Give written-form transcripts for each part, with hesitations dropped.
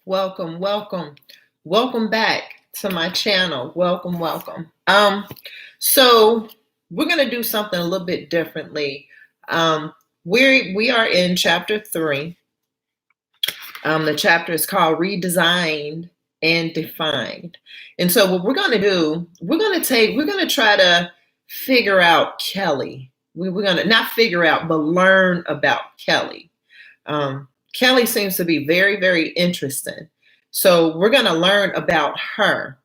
Welcome, welcome, welcome back to my channel. Welcome, welcome. So we're gonna do something a little bit differently. We are in chapter 3. The chapter is called Redesigned and Defined. And so what we're gonna do, we're gonna try to figure out Kelly. We're gonna not figure out, but learn about Kelly. Kelly seems to be very, very interesting. So we're going to learn about her,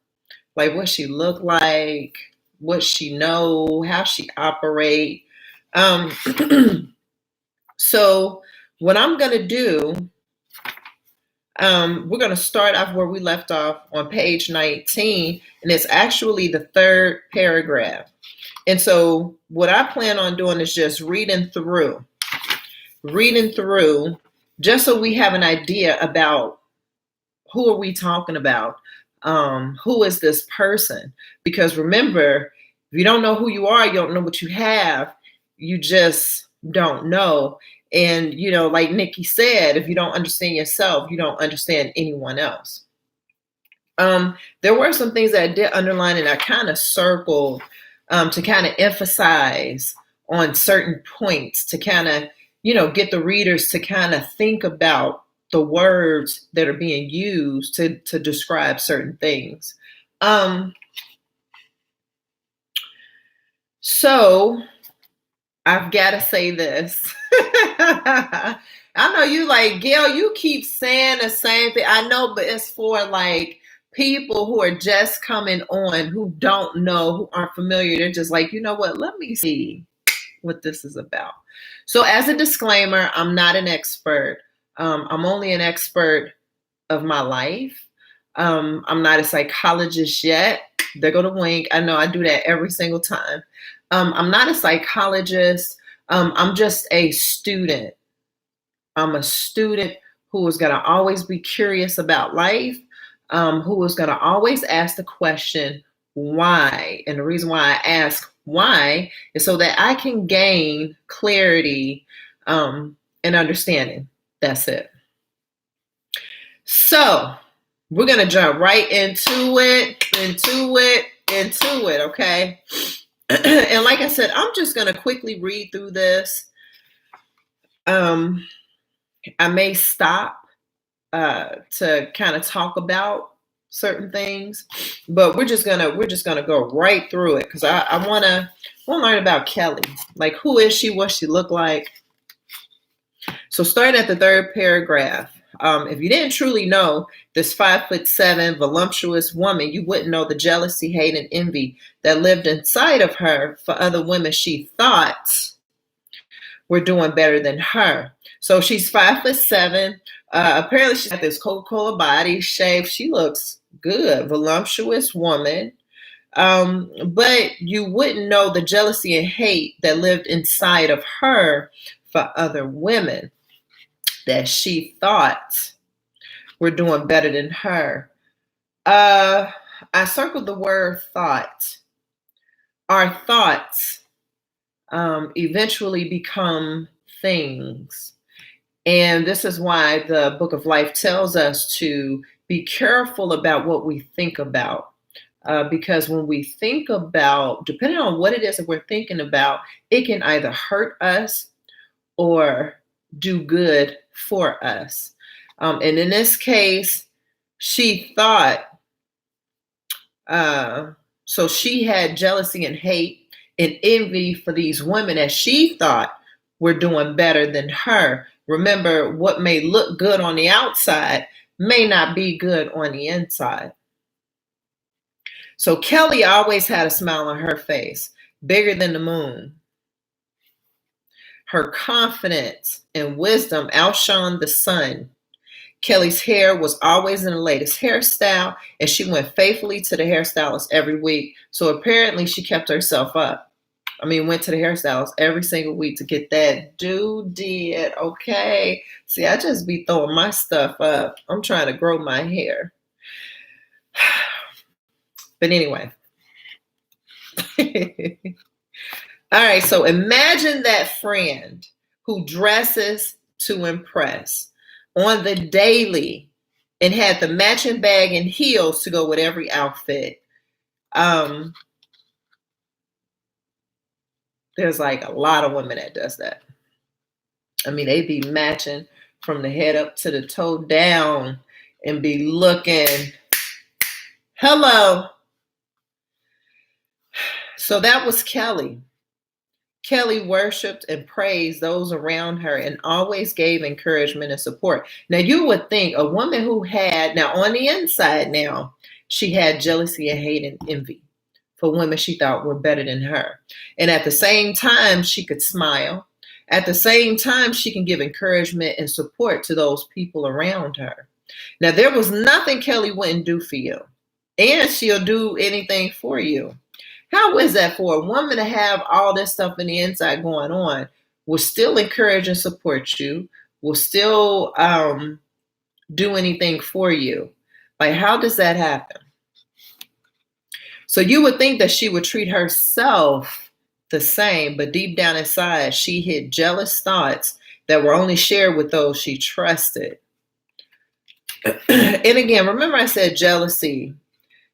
like what she looked like, what she know, how she operate. So what I'm going to do, we're going to start off where we left off on page 19, and it's actually the third paragraph. And so what I plan on doing is just reading through, just so we have an idea about who are we talking about? Who is this person? Because remember, if you don't know who you are, you don't know what you have, you just don't know. And, like Nikki said, if you don't understand yourself, you don't understand anyone else. There were some things that I did underline and I kind of circled to kind of emphasize on certain points to kind of get the readers to kind of think about the words that are being used to describe certain things. So I've got to say this. I know you like, Gail, you keep saying the same thing. I know, but it's for like people who are just coming on, who don't know, who aren't familiar. They're just like, you know what? Let me see what this is about. So as a disclaimer, I'm not an expert. I'm only an expert of my life. I'm not a psychologist yet. There go the wink. I know I do that every single time. I'm not a psychologist. I'm just a student. I'm a student who is going to always be curious about life, who is going to always ask the question, why? And the reason why I ask why is so that I can gain clarity and understanding. That's it. So we're going to jump right into it, okay? And like I said, I'm just going to quickly read through this. I may stop to kind of talk about certain things, but we're just gonna go right through it because I want to learn about Kelly. Like, who is she? What she look like? So starting at the third paragraph, if you didn't truly know this 5'7" voluptuous woman, you wouldn't know the jealousy, hate, and envy that lived inside of her for other women she thought were doing better than her. So she's 5'7". Apparently she's got this Coca-Cola body shape. She looks good, voluptuous woman. But you wouldn't know the jealousy and hate that lived inside of her for other women that she thought were doing better than her. I circled the word thought. Our thoughts eventually become things. And this is why the Book of Life tells us to be careful about what we think about. Because when we think about, depending on what it is that we're thinking about, it can either hurt us or do good for us. And in this case, she thought, so she had jealousy and hate and envy for these women that she thought were doing better than her. Remember, what may look good on the outside may not be good on the inside. So Kelly always had a smile on her face, bigger than the moon. Her confidence and wisdom outshone the sun. Kelly's hair was always in the latest hairstyle, and she went faithfully to the hairstylist every week. So apparently she kept herself up. Went to the hairstylist every single week to get that did, okay? See, I just be throwing my stuff up. I'm trying to grow my hair. But anyway. All right, so imagine that friend who dresses to impress on the daily and had the matching bag and heels to go with every outfit. There's like a lot of women that does that. I mean, they be matching from the head up to the toe down and be looking. Hello. So that was Kelly. Kelly worshiped and praised those around her and always gave encouragement and support. Now, you would think a woman who had, now on the inside now, she had jealousy and hate and envy for women she thought were better than her. And at the same time, she could smile. At the same time, she can give encouragement and support to those people around her. Now, there was nothing Kelly wouldn't do for you, and she'll do anything for you. How is that for a woman to have all this stuff in the inside going on, will still encourage and support you, will still do anything for you? Like, how does that happen? So you would think that she would treat herself the same, but deep down inside, she hid jealous thoughts that were only shared with those she trusted. And again, remember I said jealousy.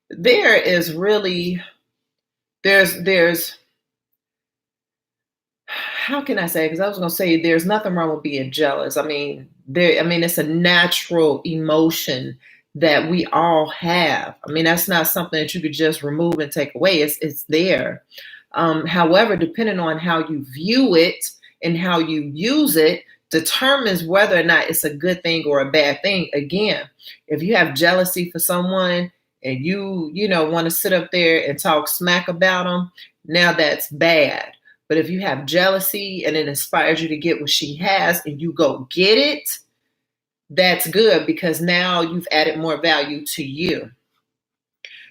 There is really, there's how can I say? Because I was going to say there's nothing wrong with being jealous. I mean, it's a natural emotion that we all have. I mean, that's not something that you could just remove and take away. It's there. However, depending on how you view it and how you use it determines whether or not it's a good thing or a bad thing. Again, if you have jealousy for someone and you want to sit up there and talk smack about them, now that's bad. But if you have jealousy and it inspires you to get what she has and you go get it, that's good, because now you've added more value to you.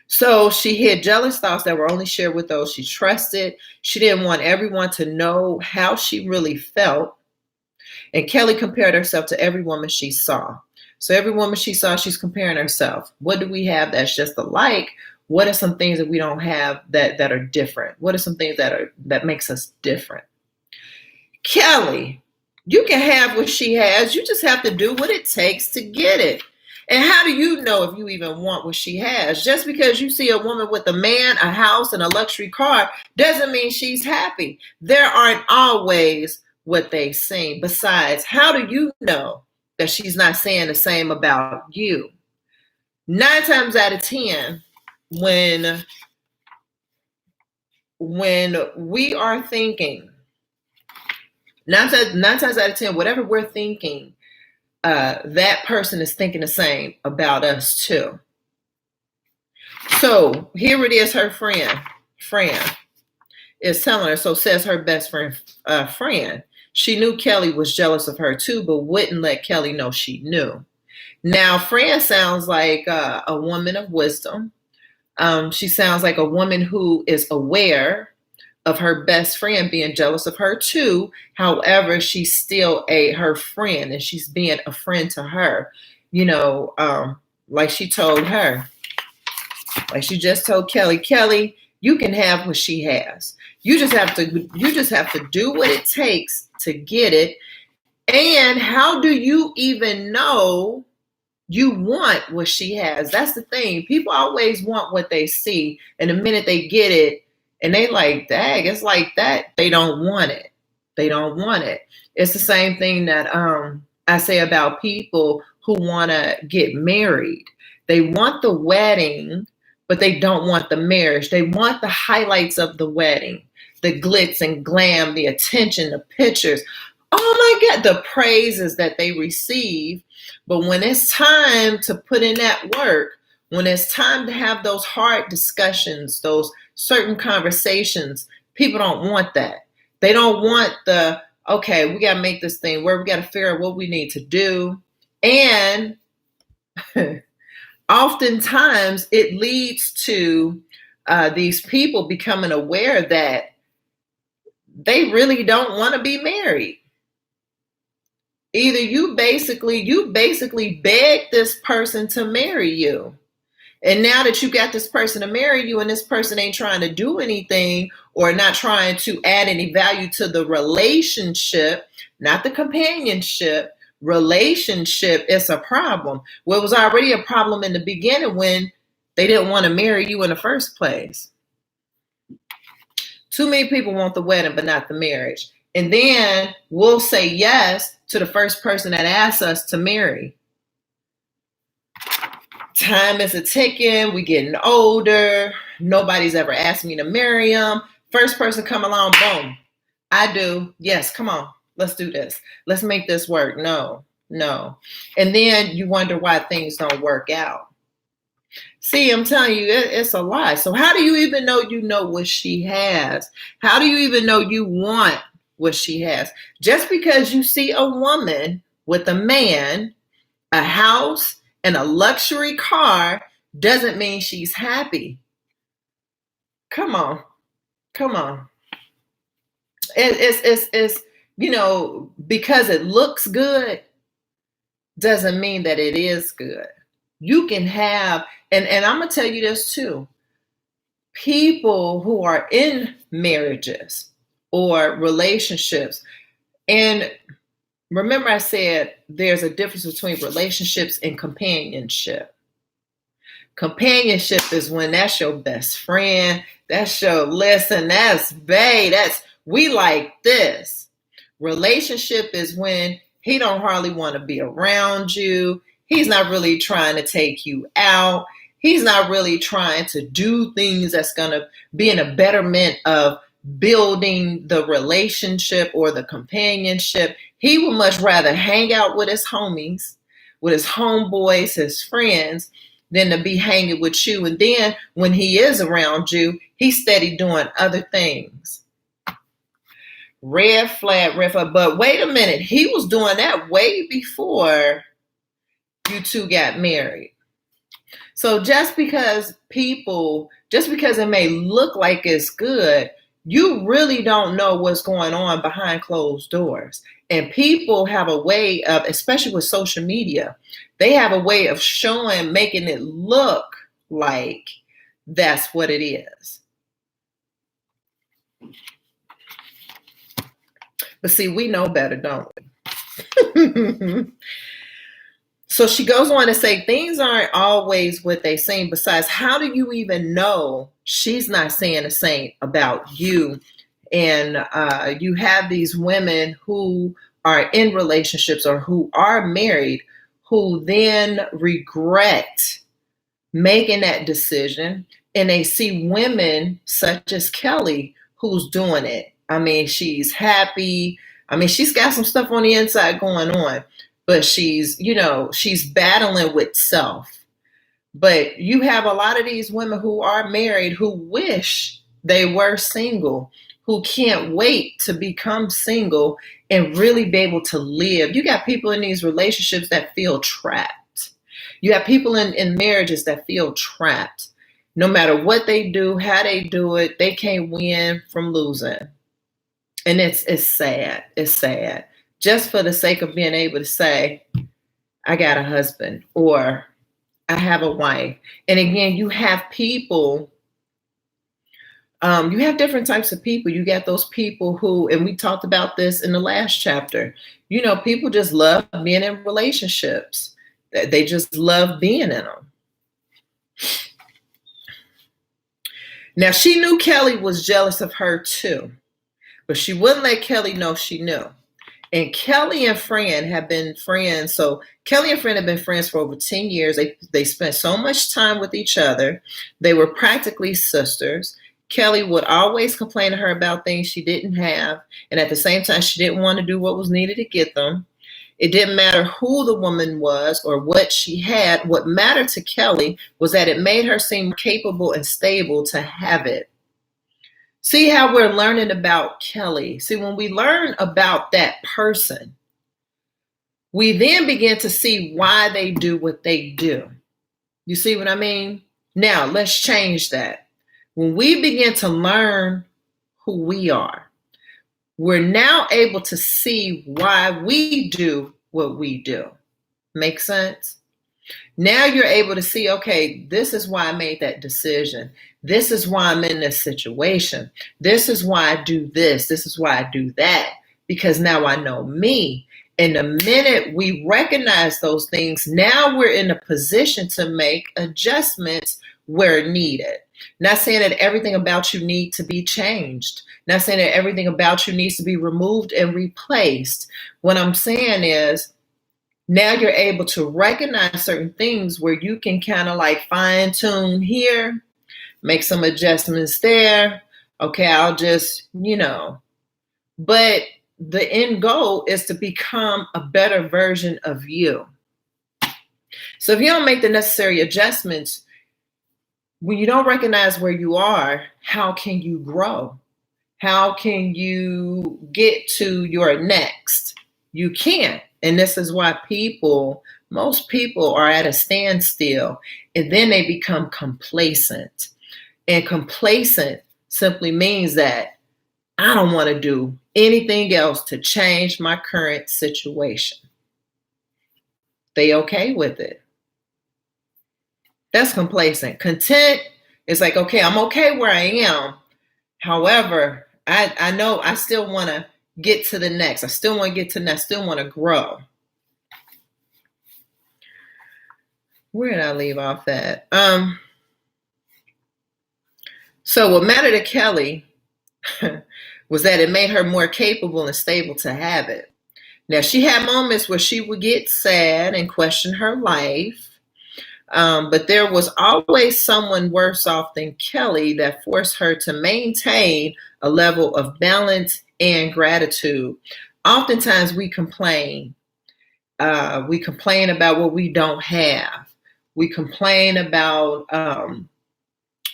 So she had jealous thoughts that were only shared with those she trusted. She didn't want everyone to know how she really felt. And Kelly compared herself to every woman she saw. So every woman she saw, she's comparing herself. What do we have that's just alike? What are some things that we don't have that are different? What are some things that makes us different? Kelly, you can have what she has. You just have to do what it takes to get it. And how do you know if you even want what she has? Just because you see a woman with a man, a house, and a luxury car doesn't mean she's happy. There aren't always what they seem. Besides, how do you know that she's not saying the same about you? 9 times out of 10, when we are thinking, 9 times out of 10, whatever we're thinking, that person is thinking the same about us too. So here it is, her friend, Fran, is telling her, so says her best friend, Fran. She knew Kelly was jealous of her too, but wouldn't let Kelly know she knew. Now, Fran sounds like a woman of wisdom. She sounds like a woman who is aware of her best friend being jealous of her too. However, she's still her friend, and she's being a friend to her. Like she told her, like she just told Kelly, Kelly, you can have what she has. You just have to do what it takes to get it. And how do you even know you want what she has? That's the thing. People always want what they see, and the minute they get it, and they like, dang, it's like that, they don't want it. They don't want it. It's the same thing that I say about people who want to get married. They want the wedding, but they don't want the marriage. They want the highlights of the wedding, the glitz and glam, the attention, the pictures. Oh my God, the praises that they receive. But when it's time to put in that work, when it's time to have those hard discussions, those certain conversations, people don't want that. They don't want okay, we got to make this thing work. We got to figure out what we need to do. And oftentimes it leads to these people becoming aware that they really don't want to be married. Either you basically beg this person to marry you. And now that you got this person to marry you and this person ain't trying to do anything or not trying to add any value to the relationship, not the companionship, relationship, it's a problem. Well, it was already a problem in the beginning when they didn't want to marry you in the first place. Too many people want the wedding, but not the marriage. And then we'll say yes to the first person that asks us to marry. Time is a ticking. We getting older. Nobody's ever asked me to marry them. First person come along, boom. I do. Yes, come on. Let's do this. Let's make this work. No. And then you wonder why things don't work out. See, I'm telling you, it's a lie. So how do you even know you know what she has? How do you even know you want what she has? Just because you see a woman with a man, a house, and a luxury car doesn't mean she's happy. Come on. It's because it looks good doesn't mean that it is good. You can have, and I'm going to tell you this too, people who are in marriages or relationships, and remember I said there's a difference between relationships and companionship. Companionship is when that's your best friend, that's your that's bae, we like this. Relationship is when he don't hardly want to be around you. He's not really trying to take you out. He's not really trying to do things that's going to be in a betterment of building the relationship or the companionship. He would much rather hang out with his homies, with his homeboys, his friends, than to be hanging with you. And then when he is around you, he's steady doing other things. Red flag. But wait a minute. He was doing that way before you two got married. So just because it may look like it's good, you really don't know what's going on behind closed doors. And people have a way of, especially with social media, they have a way of making it look like that's what it is. But see, we know better, don't we? So she goes on to say, things aren't always what they seem. Besides, how do you even know she's not saying the same about you? And you have these women who are in relationships or who are married who then regret making that decision. And they see women such as Kelly who's doing it. I mean, she's happy. I mean, she's got some stuff on the inside going on. But she's battling with self. But you have a lot of these women who are married who wish they were single, who can't wait to become single and really be able to live. You got people in these relationships that feel trapped. You have people in marriages that feel trapped. No matter what they do, how they do it, they can't win from losing. And it's sad. It's sad. Just for the sake of being able to say, I got a husband or I have a wife. And again, you have people, you have different types of people. You got those people who, and we talked about this in the last chapter, people just love being in relationships. They just love being in them. Now, she knew Kelly was jealous of her too, but she wouldn't let Kelly know she knew. And Kelly and Fran have been friends. So Kelly and Fran have been friends for over 10 years. They spent so much time with each other. They were practically sisters. Kelly would always complain to her about things she didn't have. And at the same time, she didn't want to do what was needed to get them. It didn't matter who the woman was or what she had. What mattered to Kelly was that it made her seem capable and stable to have it. See how we're learning about Kelly. See, when we learn about that person, we then begin to see why they do what they do. You see what I mean? Now, let's change that. When we begin to learn who we are, we're now able to see why we do what we do. Make sense? Now you're able to see, okay, this is why I made that decision. This is why I'm in this situation. This is why I do this. This is why I do that. Because now I know me. And the minute we recognize those things, now we're in a position to make adjustments where needed. Not saying that everything about you needs to be changed. Not saying that everything about you needs to be removed and replaced. What I'm saying is, now you're able to recognize certain things where you can kind of like fine tune here, make some adjustments there. Okay, I'll just, but the end goal is to become a better version of you. So if you don't make the necessary adjustments, when you don't recognize where you are, how can you grow? How can you get to your next? You can't. And this is why most people are at a standstill, and then they become complacent. And complacent simply means that I don't want to do anything else to change my current situation. They okay with it. That's complacent. Content is like, okay, I'm okay where I am. However, I know I still want to get to the next. I still want to get to the next. I still want to grow. Where did I leave off at? So what mattered to Kelly was that it made her more capable and stable to have it. Now, she had moments where she would get sad and question her life, but there was always someone worse off than Kelly that forced her to maintain a level of balance and gratitude. Oftentimes we complain. We complain about what we don't have. We complain about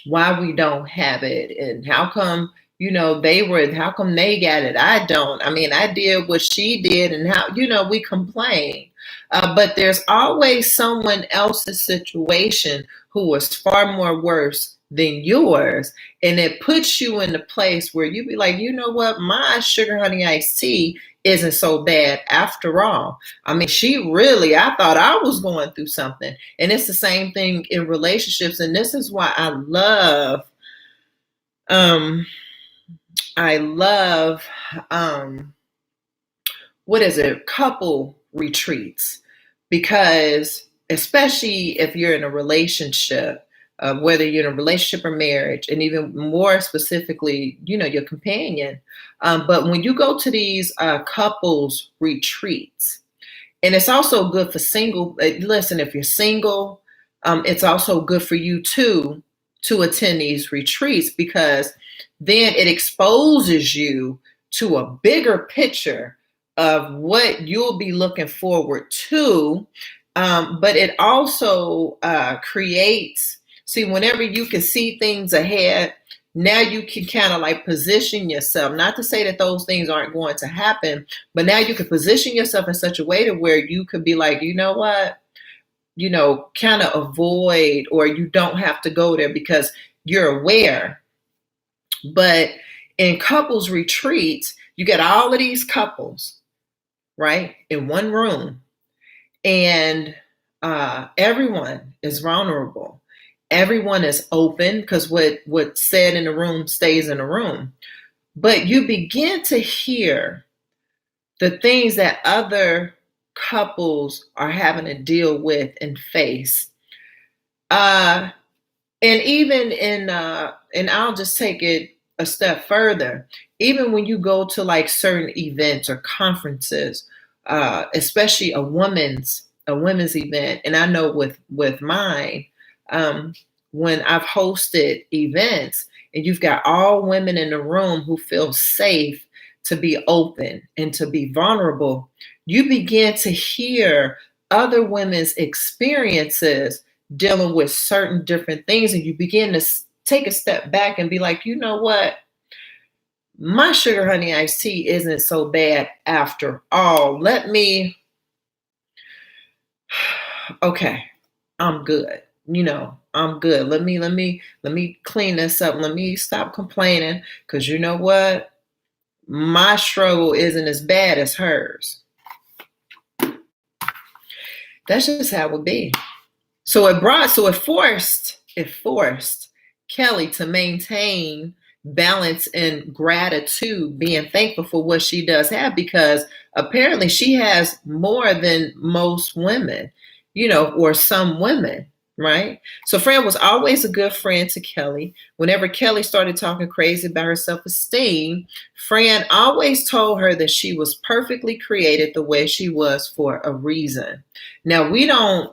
why we don't have it, and how come how come they got it, I don't. I mean, I did what she did, and how we complain, but there's always someone else's situation who was far more worse than yours, and it puts you in a place where you be like, you know what, my sugar honey iced tea isn't so bad after all. I mean, I thought I was going through something. And it's the same thing in relationships. And this is why I love couple retreats, because especially if you're in a relationship, whether you're in a relationship or marriage, and even more specifically, your companion. But when you go to these couples retreats, and it's also good for single, listen, if you're single, it's also good for you too to attend these retreats, because then it exposes you to a bigger picture of what you'll be looking forward to. But it also creates, whenever you can see things ahead, now you can kind of like position yourself, not to say that those things aren't going to happen, but now you can position yourself in such a way to where you could be like, you know what, kind of avoid, or you don't have to go there because you're aware. But in couples retreats, you get all of these couples, right, in one room, and everyone is vulnerable. Everyone is open, because what's said in the room stays in the room. But you begin to hear the things that other couples are having to deal with and face. And even and I'll just take it a step further. Even when you go to like certain events or conferences, especially a women's event, and I know with mine, when I've hosted events and you've got all women in the room who feel safe to be open and to be vulnerable, you begin to hear other women's experiences dealing with certain different things, and you begin to take a step back and be like, you know what? My sugar honey iced tea isn't so bad after all. Okay, I'm good. I'm good. Let me clean this up. Let me stop complaining, because you know what? My struggle isn't as bad as hers. That's just how it would be. So it forced Kelly to maintain balance and gratitude, being thankful for what she does have, because apparently she has more than most women, or some women, right? So Fran was always a good friend to Kelly. Whenever Kelly started talking crazy about her self-esteem, Fran always told her that she was perfectly created the way she was for a reason. Now we don't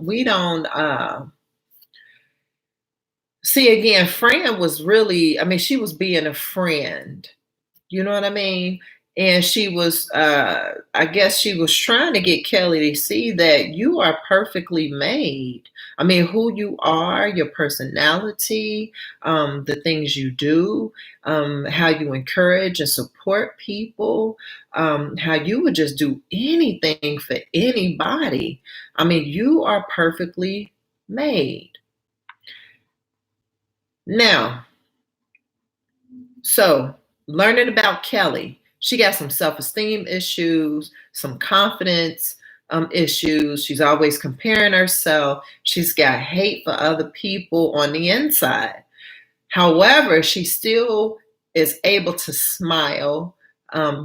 see, again, Fran was really, she was being a friend. You know what I mean? And she was, I guess she was trying to get Kelly to see that you are perfectly made. Who you are, your personality, the things you do, how you encourage and support people, how you would just do anything for anybody. You are perfectly made. Now, so learning about Kelly, she got some self-esteem issues, some confidence issues. She's always comparing herself. She's got hate for other people on the inside. However, she still is able to smile,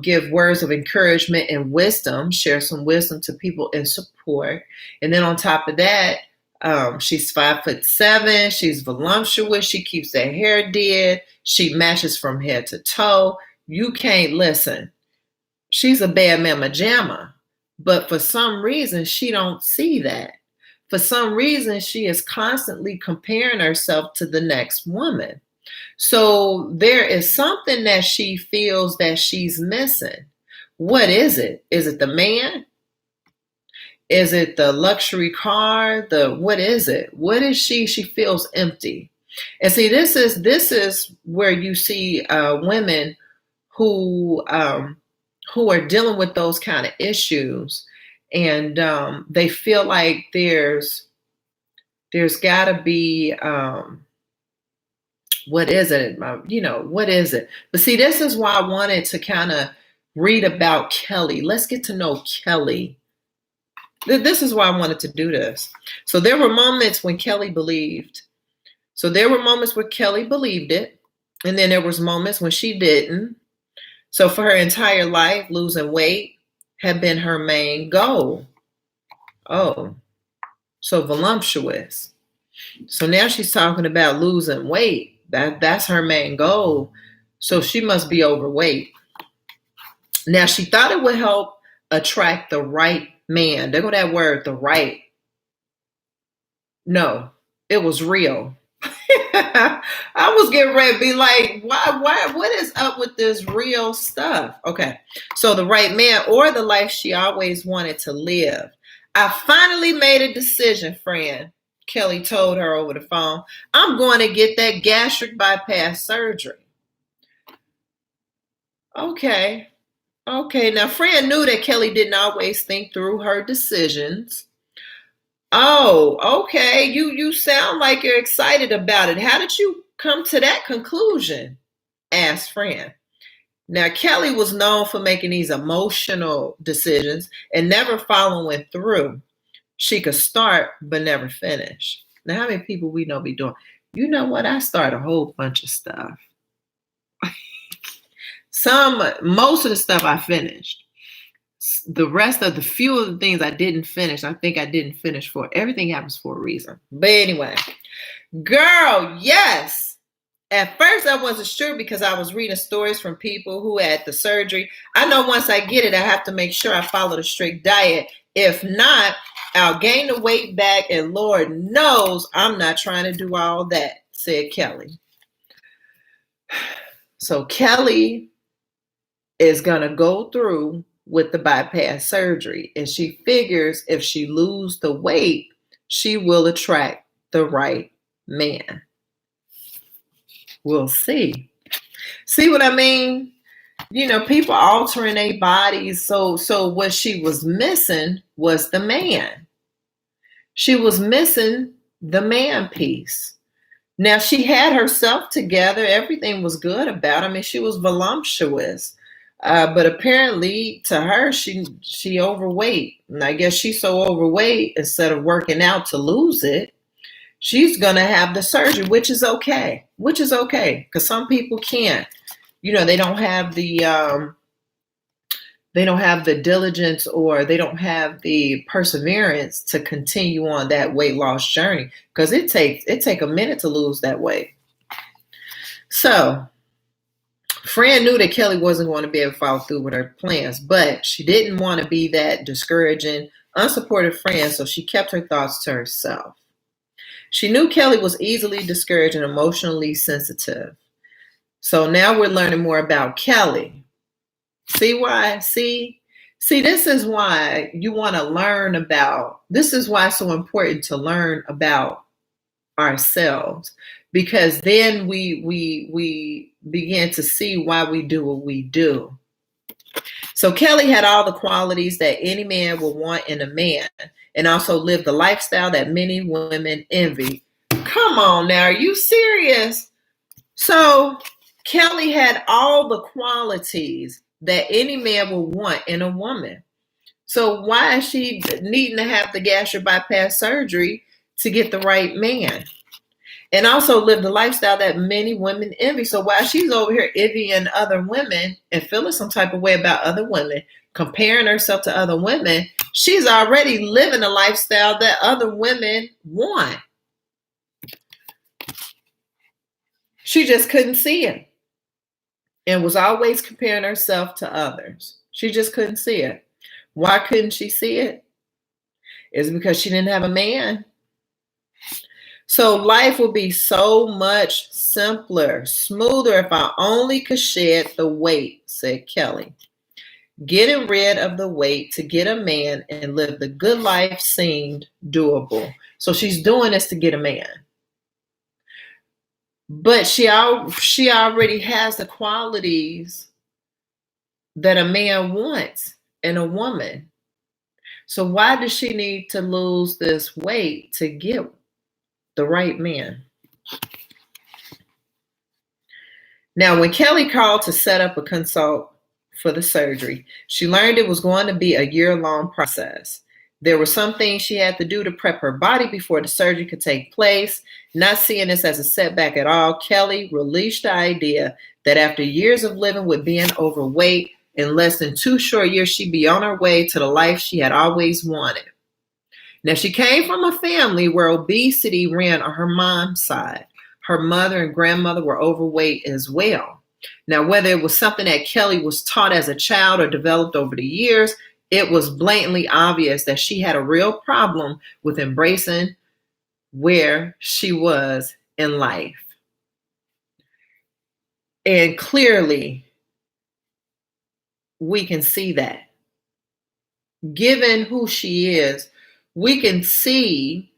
give words of encouragement and wisdom, share some wisdom to people in support. And then on top of that, she's 5'7". She's voluptuous. She keeps her hair did. She matches from head to toe. You can't listen. She's a bad mama jamma. But for some reason, she don't see that. For some reason, she is constantly comparing herself to the next woman. So there is something that she feels that she's missing. What is it? Is it the man? Is it the luxury car? What is it? What is she? She feels empty. And see, this is where you see women who are dealing with those kind of issues, and they feel like there's got to be what is it? What is it? But see, this is why I wanted to kind of read about Kelly. Let's get to know Kelly. This is why I wanted to do this. So there were moments when Kelly believed. So there were moments where Kelly believed it, and then there was moments when she didn't. So for her entire life, losing weight had been her main goal. Oh, so voluptuous. So now she's talking about losing weight. That's her main goal. So she must be overweight. Now she thought it would help attract the right man. There go that word, the right. No, it was real. I was getting ready to be like, why, what is up with this real stuff? Okay, so the right man, or the life she always wanted to live. I finally made a decision, friend, Kelly told her over the phone. I'm going to get that gastric bypass surgery. Okay, now Fran knew that Kelly didn't always think through her decisions. Oh, okay. You sound like you're excited about it. How did you come to that conclusion? Asked Fran. Now, Kelly was known for making these emotional decisions and never following through. She could start but never finish. Now, how many people we know be doing? You know what? I start a whole bunch of stuff. Most of the stuff I finished. The rest of the few of the things I didn't finish, I think I didn't finish for. Everything happens for a reason. But anyway, girl, yes. At first I wasn't sure because I was reading stories from people who had the surgery. I know once I get it, I have to make sure I follow the strict diet. If not, I'll gain the weight back, and Lord knows I'm not trying to do all that, said Kelly. So Kelly is going to go through with the bypass surgery, and she figures if she loses the weight, she will attract the right man. We'll see. See what I mean? People altering their bodies. So what she was missing was the man. She was missing the man piece. Now she had herself together. Everything was good about her. She was voluptuous. But apparently to her, she overweight. And I guess she's so overweight, instead of working out to lose it, she's going to have the surgery, which is okay. Because some people can't. They don't have the diligence, or they don't have the perseverance to continue on that weight loss journey, because it take a minute to lose that weight. So Fran knew that Kelly wasn't going to be able to follow through with her plans, but she didn't want to be that discouraging, unsupportive friend, so she kept her thoughts to herself. She knew Kelly was easily discouraged and emotionally sensitive. So now we're learning more about Kelly. See why? See, this is why you want to learn about, this is why it's so important to learn about ourselves, because then we begin to see why we do what we do. So Kelly had all the qualities that any man would want in a man, and also lived the lifestyle that many women envy. Come on now, are you serious? So Kelly had all the qualities that any man would want in a woman. So why is she needing to have the gastric bypass surgery to get the right man? And also live the lifestyle that many women envy. So while she's over here envying other women and feeling some type of way about other women, comparing herself to other women, she's already living a lifestyle that other women want. She just couldn't see it, and was always comparing herself to others. She just couldn't see it. Why couldn't she see it? It's because she didn't have a man. So life would be so much simpler, smoother if I only could shed the weight, said Kelly. Getting rid of the weight to get a man and live the good life seemed doable. So she's doing this to get a man. But she already has the qualities that a man wants in a woman. So why does she need to lose this weight to get the right man? Now, when Kelly called to set up a consult for the surgery, she learned it was going to be a year-long process. There were some things she had to do to prep her body before the surgery could take place. Not seeing this as a setback at all, Kelly released the idea that after years of living with being overweight, in less than 2 short years, she'd be on her way to the life she had always wanted. Now, she came from a family where obesity ran on her mom's side. Her mother and grandmother were overweight as well. Now, whether it was something that Kelly was taught as a child or developed over the years, it was blatantly obvious that she had a real problem with embracing where she was in life. And clearly, we can see that. Given who she is, we can see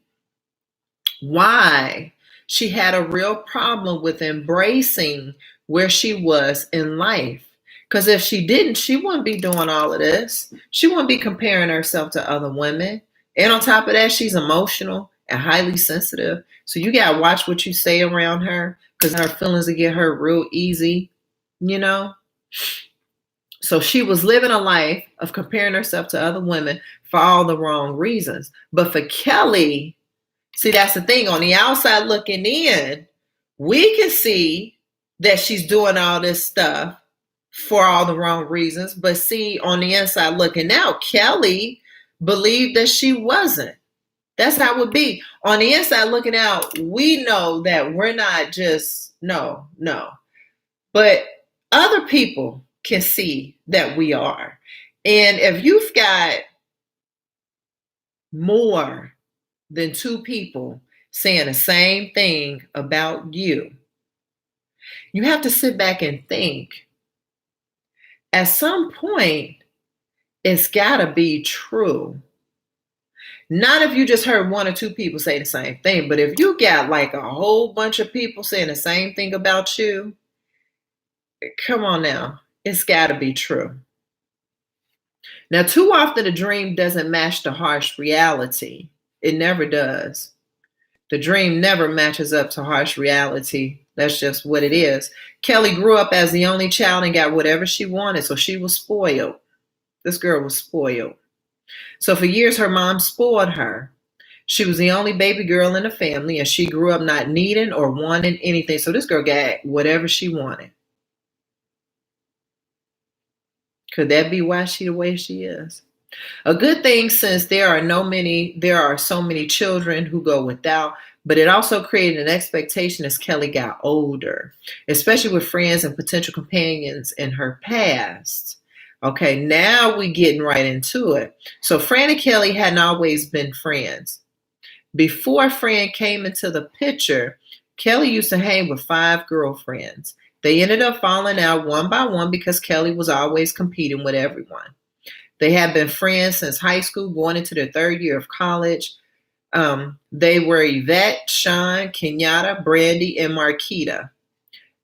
why she had a real problem with embracing where she was in life. Because if she didn't, she wouldn't be doing all of this. She wouldn't be comparing herself to other women. And on top of that, she's emotional and highly sensitive. So you got to watch what you say around her, because her feelings will get hurt real easy, you know? So she was living a life of comparing herself to other women for all the wrong reasons. But for Kelly, see, that's the thing. On the outside looking in, we can see that she's doing all this stuff for all the wrong reasons. But see, on the inside looking out, Kelly believed that she wasn't. That's how it would be. On the inside looking out, we know that we're not just, no. But other people can see that we are. And if you've got more than 2 people saying the same thing about you, you have to sit back and think. At some point, it's got to be true. Not if you just heard 1 or 2 people say the same thing, but if you got like a whole bunch of people saying the same thing about you, come on now, it's got to be true. Now, too often the dream doesn't match the harsh reality. It never does. The dream never matches up to harsh reality. That's just what it is. Kelly grew up as the only child and got whatever she wanted, so she was spoiled. This girl was spoiled. So for years, her mom spoiled her. She was the only baby girl in the family, and she grew up not needing or wanting anything. So this girl got whatever she wanted. Could that be why she the way she is? A good thing, since there are so many children who go without, but it also created an expectation as Kelly got older, especially with friends and potential companions in her past. Okay, now we getting right into it. So Fran and Kelly hadn't always been friends. Before Fran came into the picture, Kelly used to hang with 5 girlfriends. They ended up falling out one by one because Kelly was always competing with everyone. They had been friends since high school, going into their 3rd year of college. They were Yvette, Sean, Kenyatta, Brandy, and Marquita.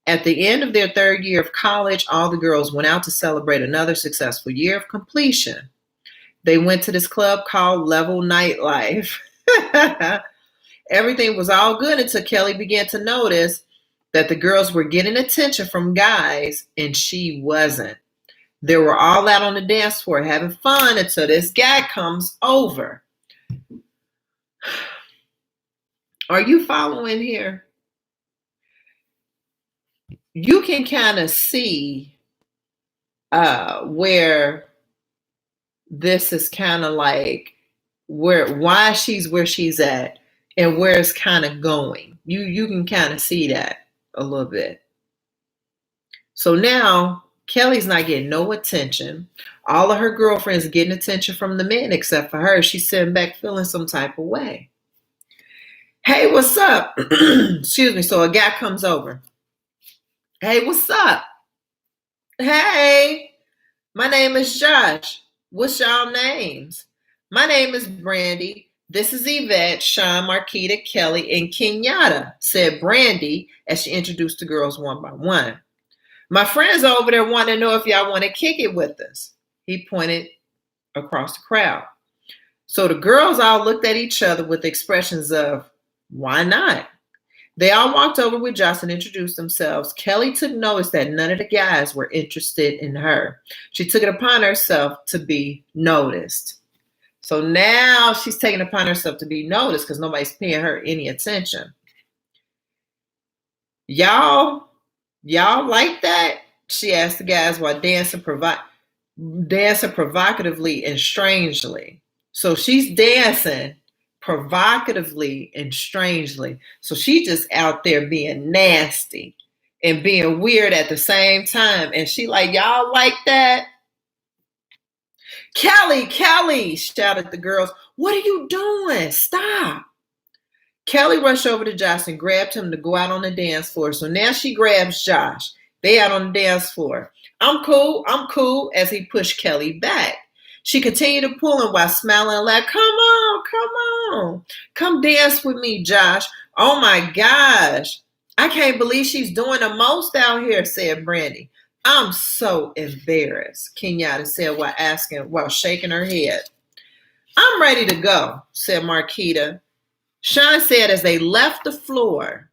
At the end of their 3rd year of college, all the girls went out to celebrate another successful year of completion. They went to this club called Level Nightlife. Everything was all good until Kelly began to notice that the girls were getting attention from guys and she wasn't. They were all out on the dance floor having fun until this guy comes over. Are you following here? You can kind of see where this is kind of like why she's where she's at and where it's kind of going. You can kind of see that a little bit. So now Kelly's not getting no attention. All of her girlfriends are getting attention from the men except for her. She's sitting back feeling some type of way. Hey, what's up? Excuse me. So a guy comes over. Hey, what's up? Hey, my name is Josh. What's y'all names? My name is Brandy. This is Yvette, Sean, Marquita, Kelly, and Kenyatta, said Brandy as she introduced the girls one by one. My friends over there want to know if y'all want to kick it with us. He pointed across the crowd. So the girls all looked at each other with expressions of, why not? They all walked over with Josh and introduced themselves. Kelly took notice that none of the guys were interested in her. She took it upon herself to be noticed. So now she's taking it upon herself to be noticed because nobody's paying her any attention. Y'all like that? She asked the guys while dancing provocatively and strangely. So she's dancing provocatively and strangely. So she's just out there being nasty and being weird at the same time. And she like, y'all like that? Kelly, shouted the girls. What are you doing? Stop. Kelly rushed over to Josh and grabbed him to go out on the dance floor. So now she grabs Josh. They out on the dance floor. I'm cool, as he pushed Kelly back. She continued to pull him while smiling and laughed. Come on. Come dance with me, Josh. Oh my gosh. I can't believe she's doing the most out here, said Brandy. I'm so embarrassed, Kenyatta said while shaking her head. I'm ready to go, said Marquita. Sean said as they left the floor.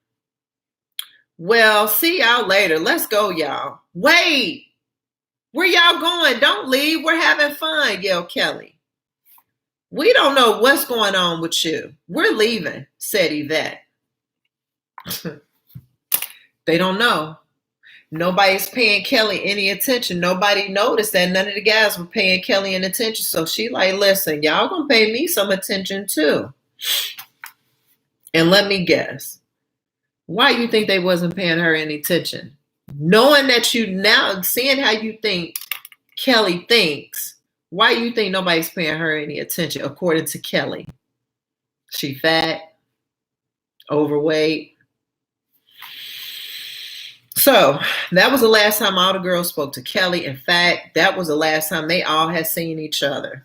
Well, see y'all later. Let's go, y'all. Wait. Where y'all going? Don't leave. We're having fun, yelled Kelly. We don't know what's going on with you. We're leaving, said Yvette. They don't know. Nobody's paying Kelly any attention. Nobody noticed that none of the guys were paying Kelly any attention. So she like, listen, y'all gonna pay me some attention too. And let me guess. Why you think they wasn't paying her any attention? Knowing that you now, seeing how you think Kelly thinks, why you think nobody's paying her any attention according to Kelly? She fat, overweight. So that was the last time all the girls spoke to Kelly. In fact, that was the last time they all had seen each other.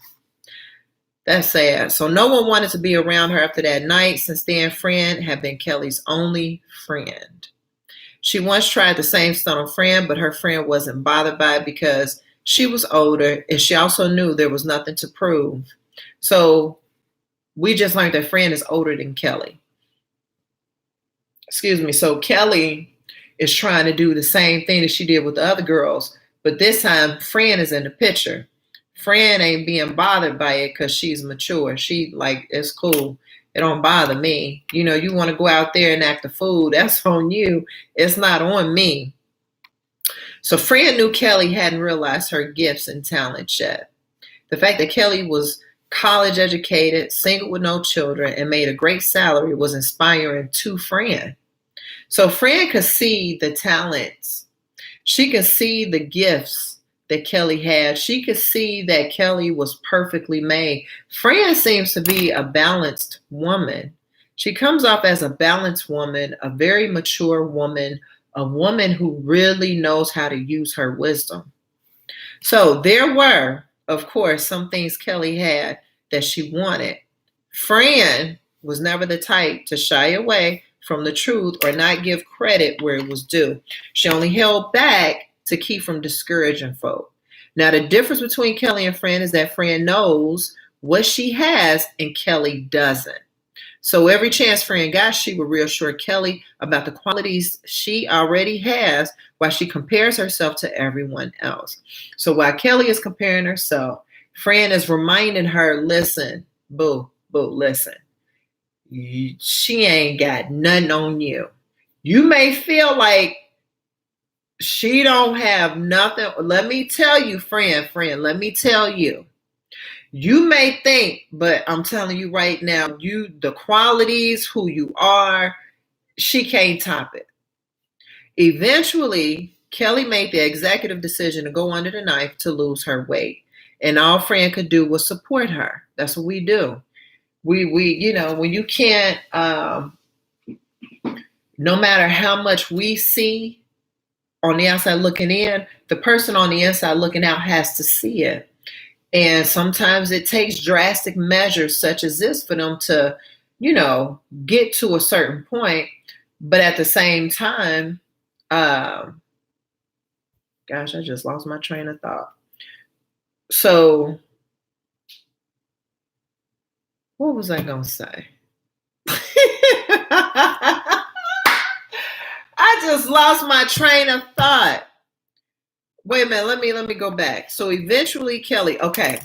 That's sad. So no one wanted to be around her after that night. Since then, Fran had been Kelly's only friend. She once tried the same stunt on Fran, but her friend wasn't bothered by it because she was older and she also knew there was nothing to prove. So we just learned that Fran is older than Kelly. Excuse me. So Kelly is trying to do the same thing that she did with the other girls, but this time Fran is in the picture. Fran ain't being bothered by it because she's mature. She like, it's cool. It don't bother me. You want to go out there and act a fool. That's on you. It's not on me. So Fran knew Kelly hadn't realized her gifts and talents yet. The fact that Kelly was college educated, single with no children, and made a great salary was inspiring to Fran. So Fran could see the talents. She could see the gifts that Kelly had. She could see that Kelly was perfectly made. Fran seems to be a balanced woman. She comes off as a balanced woman, a very mature woman, a woman who really knows how to use her wisdom. So there were, of course, some things Kelly had that she wanted. Fran was never the type to shy away from the truth or not give credit where it was due. She only held back to keep from discouraging folk. Now, the difference between Kelly and Fran is that Fran knows what she has and Kelly doesn't. So every chance Fran got, she would reassure Kelly about the qualities she already has while she compares herself to everyone else. So while Kelly is comparing herself, Fran is reminding her, listen, boo, listen. She ain't got nothing on you. You may feel like she don't have nothing. Let me tell you, Fran, let me tell you. You may think, but I'm telling you right now, the qualities, who you are, she can't top it. Eventually, Kelly made the executive decision to go under the knife to lose her weight. And all Fran could do was support her. That's what we do. We when you can't, no matter how much we see on the outside looking in, the person on the inside looking out has to see it. And sometimes it takes drastic measures such as this for them to, get to a certain point. But at the same time, gosh, I just lost my train of thought. So what was I going to say? I just lost my train of thought. Wait a minute, let me go back. So eventually Kelly, okay.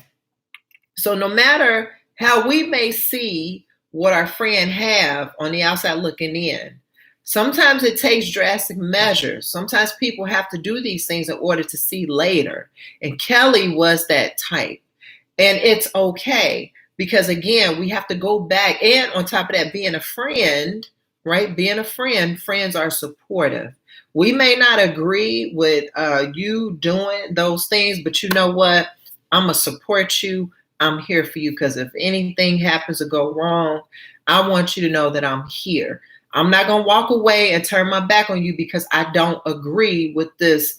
So no matter how we may see what our friend have on the outside looking in, sometimes it takes drastic measures. Sometimes people have to do these things in order to see later. And Kelly was that type. And it's okay. Because again, we have to go back. And on top of that, being a friend, right? Being a friend, friends are supportive. We may not agree with you doing those things, but you know what? I'm going to support you. I'm here for you because if anything happens to go wrong, I want you to know that I'm here. I'm not going to walk away and turn my back on you because I don't agree with this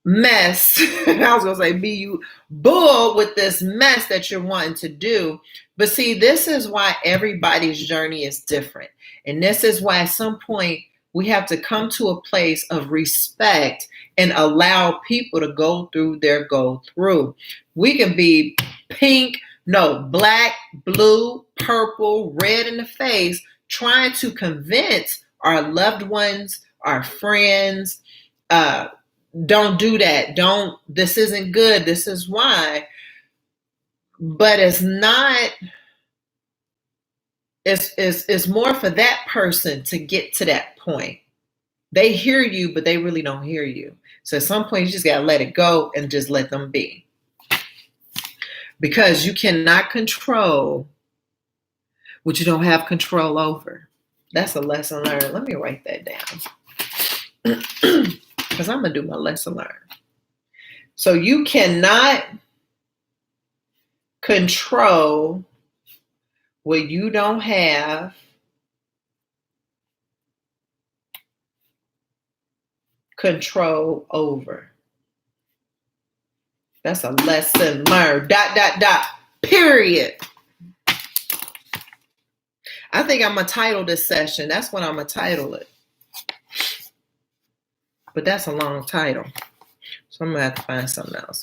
mess. I was going to say, be you bull with this mess that you're wanting to do. But see, this is why everybody's journey is different. And this is why at some point, we have to come to a place of respect and allow people to go through their go through. We can be black, blue, purple, red in the face, trying to convince our loved ones, our friends, don't do that. This isn't good. This is why. But it's not, it's more for that person to get to that point. They hear you, but they really don't hear you. So at some point, you just got to let it go and just let them be. Because you cannot control what you don't have control over. That's a lesson learned. Let me write that down. Because I'm going to do my lesson learned. So you cannot control what you don't have control over. That's a lesson learned. ... Period. I think I'm going to title this session. That's what I'm going to title it. But that's a long title. So I'm going to have to find something else.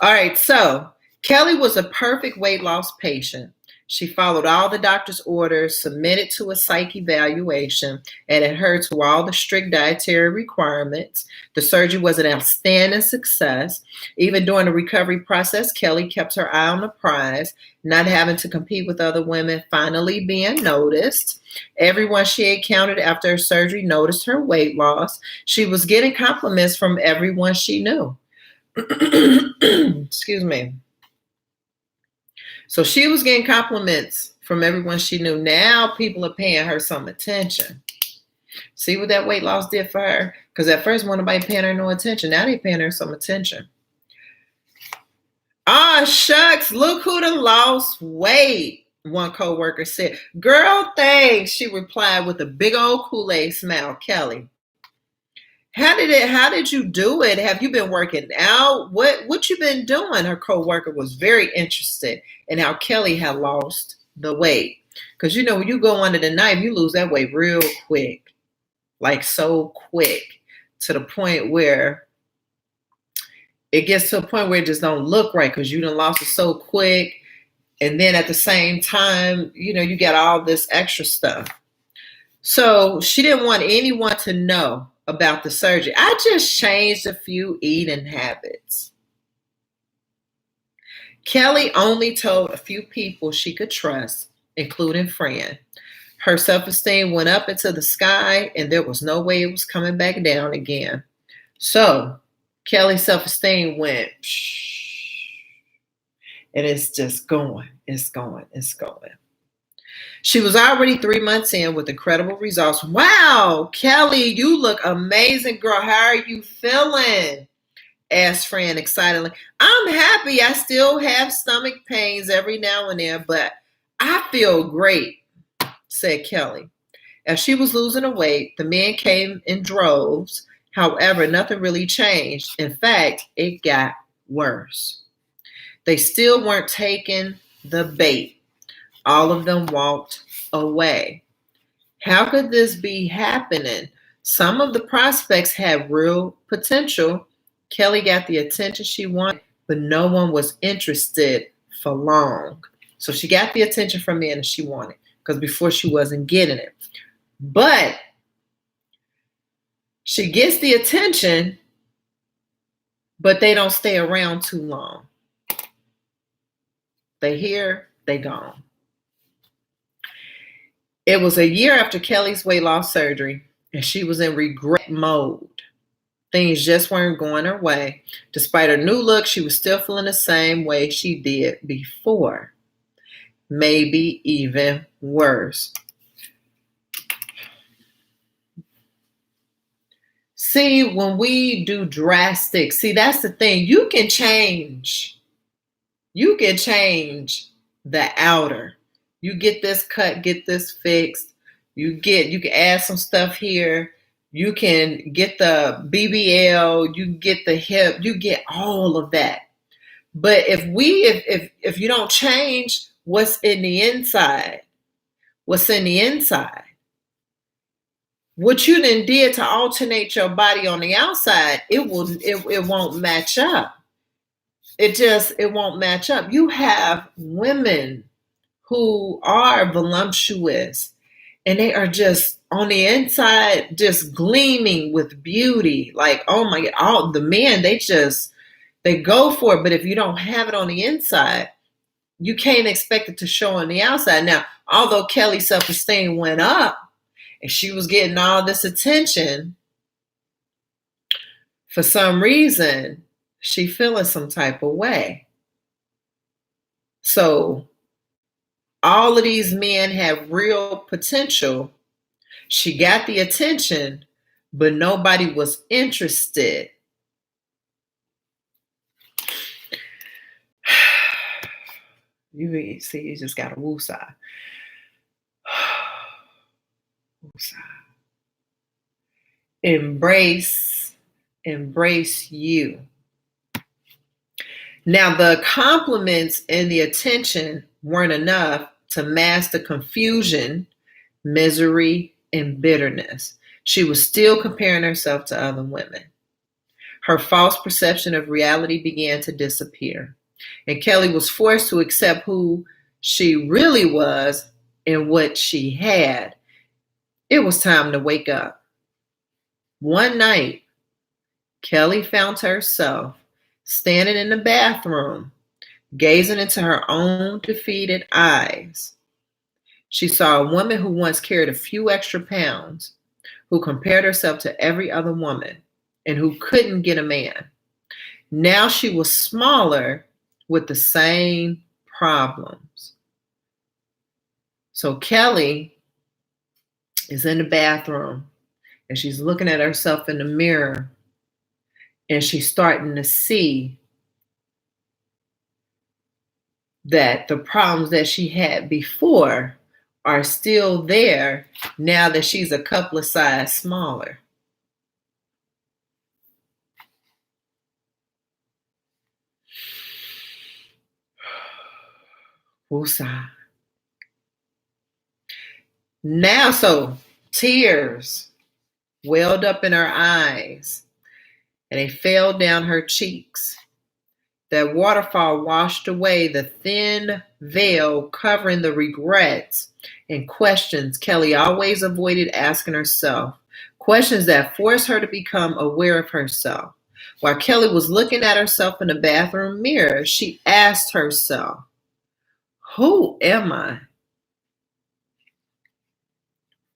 All right. So Kelly was a perfect weight loss patient. She followed all the doctor's orders, submitted to a psych evaluation, and adhered to all the strict dietary requirements. The surgery was an outstanding success. Even during the recovery process, Kelly kept her eye on the prize, not having to compete with other women, finally being noticed. Everyone she encountered after her surgery noticed her weight loss. She was getting compliments from everyone she knew. Excuse me. So she was getting compliments from everyone she knew. Now people are paying her some attention. See what that weight loss did for her? Because at first, nobody paying her no attention. Now they paying her some attention. Ah, shucks, look who done lost weight, one coworker said. Girl, thanks, she replied with a big old Kool-Aid smile. Kelly, how did you do it? Have you been working out? What you been doing? Her coworker was very interested in how Kelly had lost the weight. Because when you go under the knife, you lose that weight real quick. Like so quick. To the point where it gets to a point where it just don't look right because you done lost it so quick. And then at the same time, you got all this extra stuff. So she didn't want anyone to know about the surgery. I just changed a few eating habits. Kelly only told a few people she could trust, including friends. Her self-esteem went up into the sky, and there was no way it was coming back down again. So Kelly's self-esteem went, and it's just going. It's going. It's going. She was already 3 months in with incredible results. Wow, Kelly, you look amazing, girl. How are you feeling? Asked Fran excitedly. I'm happy. I still have stomach pains every now and then, but I feel great, said Kelly. As she was losing her weight, the men came in droves. However, nothing really changed. In fact, it got worse. They still weren't taking the bait. All of them walked away. How could this be happening? Some of the prospects had real potential. Kelly got the attention she wanted, but no one was interested for long. So she got the attention from men that she wanted, because before she wasn't getting it. But she gets the attention, but they don't stay around too long. They here, they gone. It was a year after Kelly's weight loss surgery, and she was in regret mode. Things just weren't going her way. Despite her new look, she was still feeling the same way she did before. Maybe even worse. See, when we do drastic, that's the thing. You can change. You can change the outer. You get this cut, get this fixed. You can add some stuff here. You can get the BBL, you get the hip, you get all of that. But if you don't change what's in the inside, what you then did to alternate your body on the outside, it won't match up. It won't match up. You have women who are voluptuous, and they are just on the inside, just gleaming with beauty. Like, oh my God, all the men, they go for it. But if you don't have it on the inside, you can't expect it to show on the outside. Now, although Kelly's self-esteem went up and she was getting all this attention, for some reason, she feeling some type of way. So all of these men have real potential. She got the attention, but nobody was interested. You see, you just got a woosah. Embrace you. Now, the compliments and the attention weren't enough to mask the confusion, misery, and bitterness. She was still comparing herself to other women. Her false perception of reality began to disappear, and Kelly was forced to accept who she really was and what she had. It was time to wake up. One night, Kelly found herself standing in the bathroom, gazing into her own defeated eyes. She saw a woman who once carried a few extra pounds, who compared herself to every other woman, and who couldn't get a man. Now she was smaller with the same problems. So Kelly is in the bathroom and she's looking at herself in the mirror and she's starting to see that the problems that she had before are still there now that she's a couple of sizes smaller. Woosah. Now, so tears welled up in her eyes and they fell down her cheeks. That waterfall washed away the thin veil covering the regrets and questions Kelly always avoided asking herself, questions that forced her to become aware of herself. While Kelly was looking at herself in the bathroom mirror, she asked herself, who am I?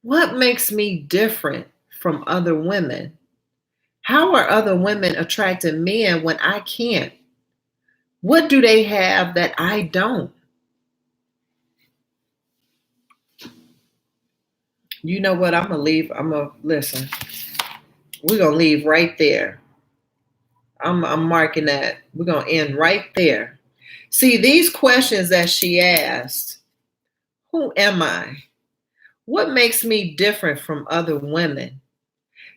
What makes me different from other women? How are other women attracting men when I can't? What do they have that I don't? You know what? I'm going to listen. We're going to leave right there. I'm marking that. We're going to end right there. See, these questions that she asked, who am I? What makes me different from other women?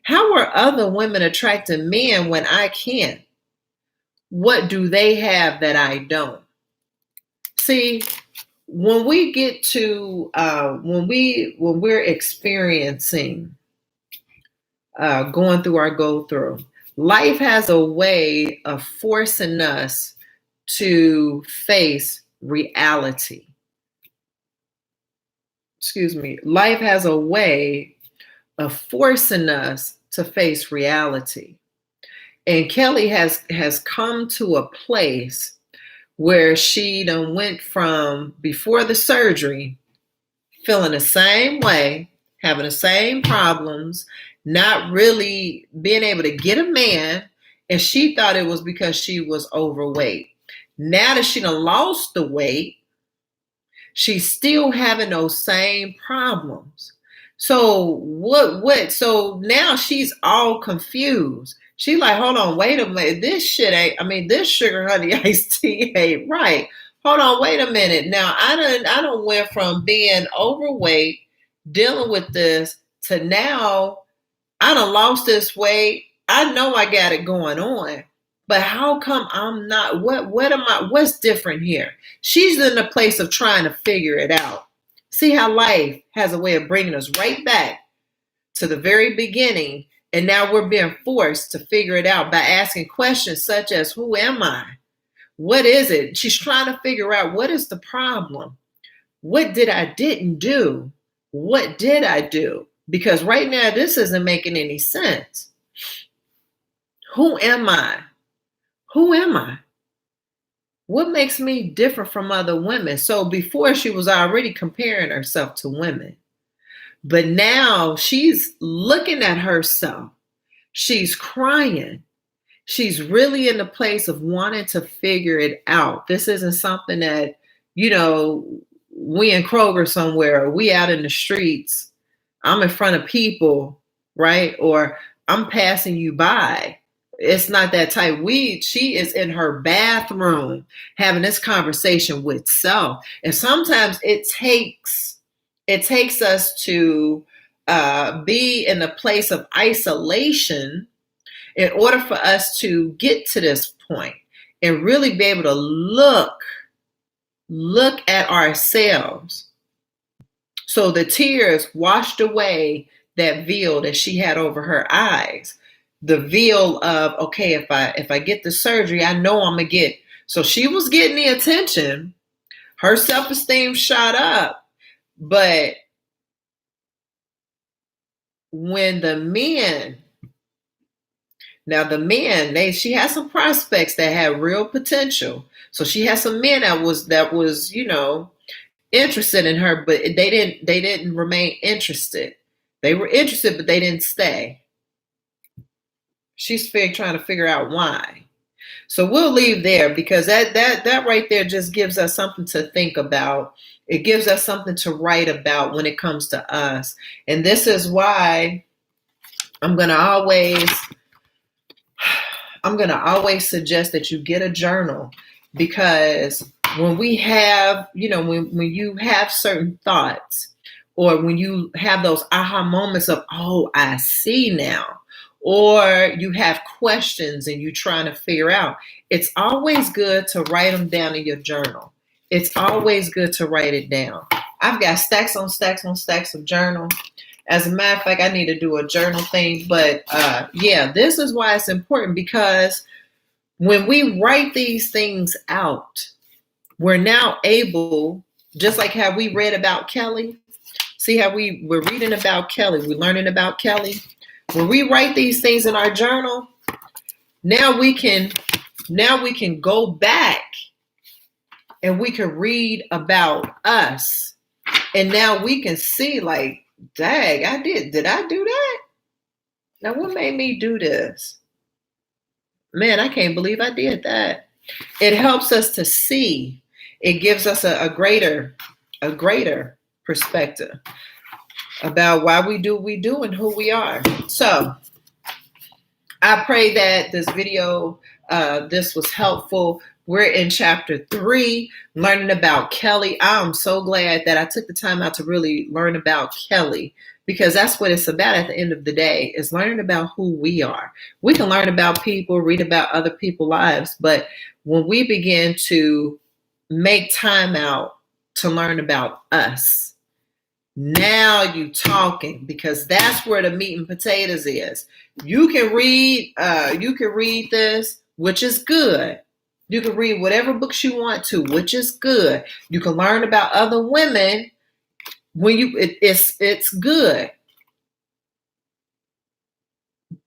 How are other women attracting men when I can't? What do they have that I don't? See, when we get to when we're experiencing going through our go through, life has a way of forcing us to face reality. Life has a way of forcing us to face reality. And Kelly has come to a place where she done went from before the surgery, feeling the same way, having the same problems, not really being able to get a man, and she thought it was because she was overweight. Now that she done lost the weight, she's still having those same problems. So so now she's all confused. She like, hold on, wait a minute. This sugar honey iced tea ain't right. Hold on, wait a minute. Now I done went from being overweight, dealing with this, to now I done lost this weight. I know I got it going on. But how come I'm not? What's different here? She's in the place of trying to figure it out. See how life has a way of bringing us right back to the very beginning. And now we're being forced to figure it out by asking questions such as, who am I? What is it? She's trying to figure out, what is the problem? What didn't do? What did I do? Because right now, this isn't making any sense. Who am I? Who am I? What makes me different from other women? So before, she was already comparing herself to women. But now she's looking at herself. She's crying. She's really in the place of wanting to figure it out. This isn't something that, we in Kroger somewhere, or we out in the streets, I'm in front of people, right? Or I'm passing you by. It's not that type. She is in her bathroom having this conversation with self. And sometimes it takes us to be in a place of isolation in order for us to get to this point and really be able to look at ourselves. So the tears washed away that veil that she had over her eyes. The veil of, okay, if I get the surgery, I know I'm gonna get. So she was getting the attention. Her self-esteem shot up. But when the men, she had some prospects that had real potential. So she had some men that was, interested in her, but they didn't remain interested. They were interested, but they didn't stay. She's trying to figure out why. So we'll leave there, because that right there just gives us something to think about. It gives us something to write about when it comes to us. And this is why I'm going to always suggest that you get a journal, because when we have, when you have certain thoughts, or when you have those aha moments of, oh, I see now, or you have questions and you're trying to figure out, it's always good to write them down in your journal. It's always good to write it down. I've got stacks on stacks on stacks of journal. As a matter of fact, I need to do a journal thing. But this is why it's important, because when we write these things out, we're now able, just like how we read about Kelly. See how we're reading about Kelly, we're learning about Kelly. When we write these things in our journal, now we can go back and we can read about us. And now we can see, like, dang, did I do that? Now what made me do this? Man, I can't believe I did that. It helps us to see. It gives us a greater perspective about why we do what we do and who we are. So I pray that this video, this was helpful. We're in chapter 3, learning about Kelly. I'm so glad that I took the time out to really learn about Kelly, because that's what it's about at the end of the day, is learning about who we are. We can learn about people, read about other people's lives, but when we begin to make time out to learn about us, now you talking, because that's where the meat and potatoes is. You can read this, which is good. You can read whatever books you want to, which is good. You can learn about other women when it's good.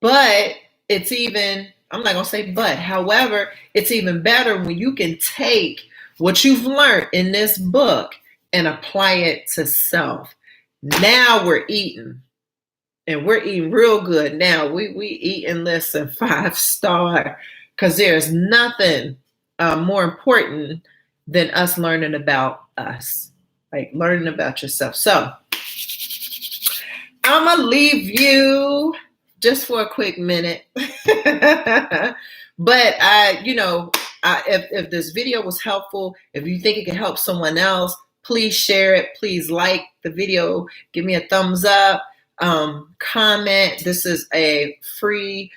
But it's even, I'm not gonna say but, however, it's even better when you can take what you've learned in this book and apply it to self. Now we're eating, and we're eating real good. Now we eating, listen, 5-star, because there's nothing more important than us learning about us, like learning about yourself. So I'm gonna leave you just for a quick minute. But if this video was helpful, if you think it can help someone else, please share it. Please like the video. Give me a thumbs up. Comment. This is a free,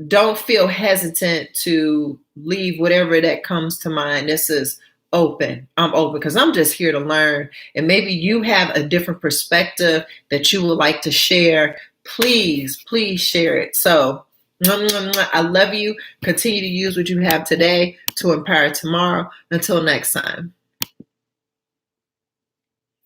don't feel hesitant to leave whatever that comes to mind. This is open. I'm open because I'm just here to learn. And maybe you have a different perspective that you would like to share. Please share it. So I love you. Continue to use what you have today to empower tomorrow. Until next time.